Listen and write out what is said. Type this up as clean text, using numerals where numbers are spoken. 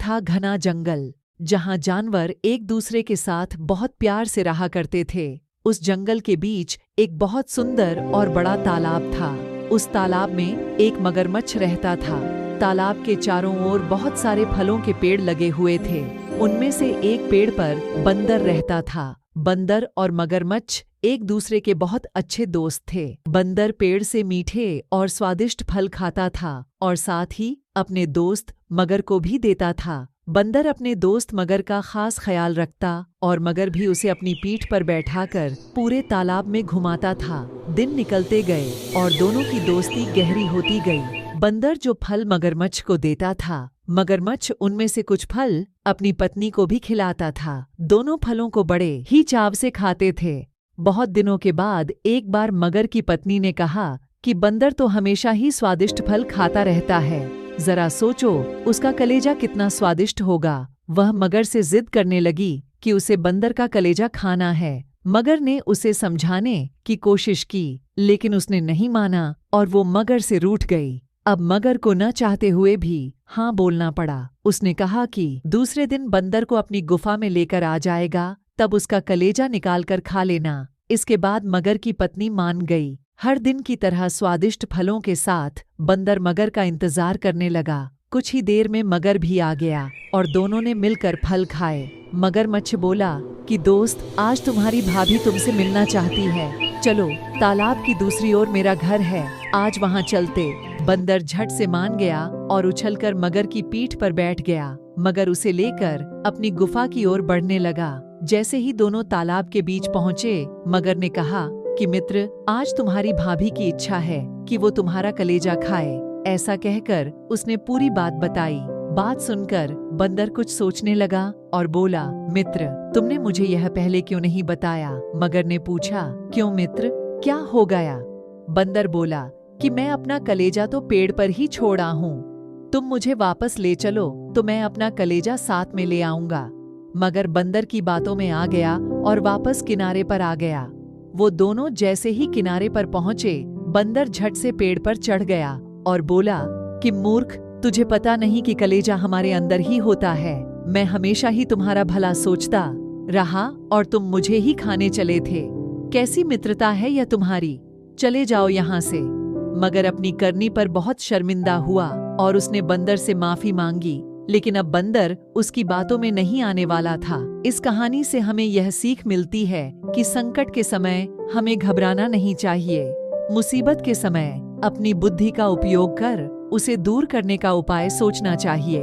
था घना जंगल, जहाँ जानवर एक दूसरे के साथ बहुत प्यार से रहा करते थे। उस जंगल के बीच एक बहुत सुंदर और बड़ा तालाब था। उस तालाब में एक मगरमच्छ रहता था। तालाब के चारों ओर बहुत सारे फलों के पेड़ लगे हुए थे। उनमें से एक पेड़ पर बंदर रहता था। बंदर और मगरमच्छ एक दूसरे के बहुत अच्छे दोस्त थे। बंदर पेड़ से मीठे और स्वादिष्ट फल खाता था और साथ ही अपने दोस्त मगर को भी देता था। बंदर अपने दोस्त मगर का खास ख्याल रखता और मगर भी उसे अपनी पीठ पर बैठाकर पूरे तालाब में घुमाता था। दिन निकलते गए और दोनों की दोस्ती गहरी होती गई। बंदर जो फल मगरमच्छ को देता था, मगरमच्छ उनमें से कुछ फल अपनी पत्नी को भी खिलाता था। दोनों फलों को बड़े ही चाव से खाते थे। बहुत दिनों के बाद एक बार मगर की पत्नी ने कहा कि बंदर तो हमेशा ही स्वादिष्ट फल खाता रहता है, जरा सोचो उसका कलेजा कितना स्वादिष्ट होगा। वह मगर से जिद करने लगी कि उसे बंदर का कलेजा खाना है। मगर ने उसे समझाने की कोशिश की, लेकिन उसने नहीं माना और वो मगर से रूठ गई। अब मगर को न चाहते हुए भी हाँ बोलना पड़ा। उसने कहा कि दूसरे दिन बंदर को अपनी गुफा में लेकर आ जाएगा, तब उसका कलेजा निकालकर खा लेना। इसके बाद मगर की पत्नी मान गई। हर दिन की तरह स्वादिष्ट फलों के साथ बंदर मगर का इंतजार करने लगा। कुछ ही देर में मगर भी आ गया और दोनों ने मिलकर फल खाए। मगरमच्छ बोला कि दोस्त, आज तुम्हारी भाभी तुमसे मिलना चाहती है, चलो तालाब की दूसरी ओर मेरा घर है, आज वहाँ चलते। बंदर झट से मान गया और उछलकर मगर की पीठ पर बैठ गया। मगर उसे लेकर अपनी गुफा की ओर बढ़ने लगा। जैसे ही दोनों तालाब के बीच पहुँचे, मगर ने कहा कि मित्र, आज तुम्हारी भाभी की इच्छा है कि वो तुम्हारा कलेजा खाए। ऐसा कहकर उसने पूरी बात बताई। बात सुनकर बंदर कुछ सोचने लगा और बोला, मित्र, तुमने मुझे यह पहले क्यों नहीं बताया? मगर ने पूछा, क्यों मित्र, क्या हो गया? बंदर बोला कि मैं अपना कलेजा तो पेड़ पर ही छोड़ा हूँ, तुम मुझे वापस ले चलो तो मैं अपना कलेजा साथ में ले आऊंगा। मगर बंदर की बातों में आ गया और वापस किनारे पर आ गया। वो दोनों जैसे ही किनारे पर पहुंचे, बंदर झट से पेड़ पर चढ़ गया और बोला कि मूर्ख, तुझे पता नहीं कि कलेजा हमारे अंदर ही होता है। मैं हमेशा ही तुम्हारा भला सोचता रहा और तुम मुझे ही खाने चले थे। कैसी मित्रता है यह तुम्हारी, चले जाओ यहाँ से। मगर अपनी करनी पर बहुत शर्मिंदा हुआ और उसने बंदर से माफी मांगी, लेकिन अब बंदर उसकी बातों में नहीं आने वाला था। इस कहानी से हमें यह सीख मिलती है कि संकट के समय हमें घबराना नहीं चाहिए। मुसीबत के समय अपनी बुद्धि का उपयोग कर उसे दूर करने का उपाय सोचना चाहिए।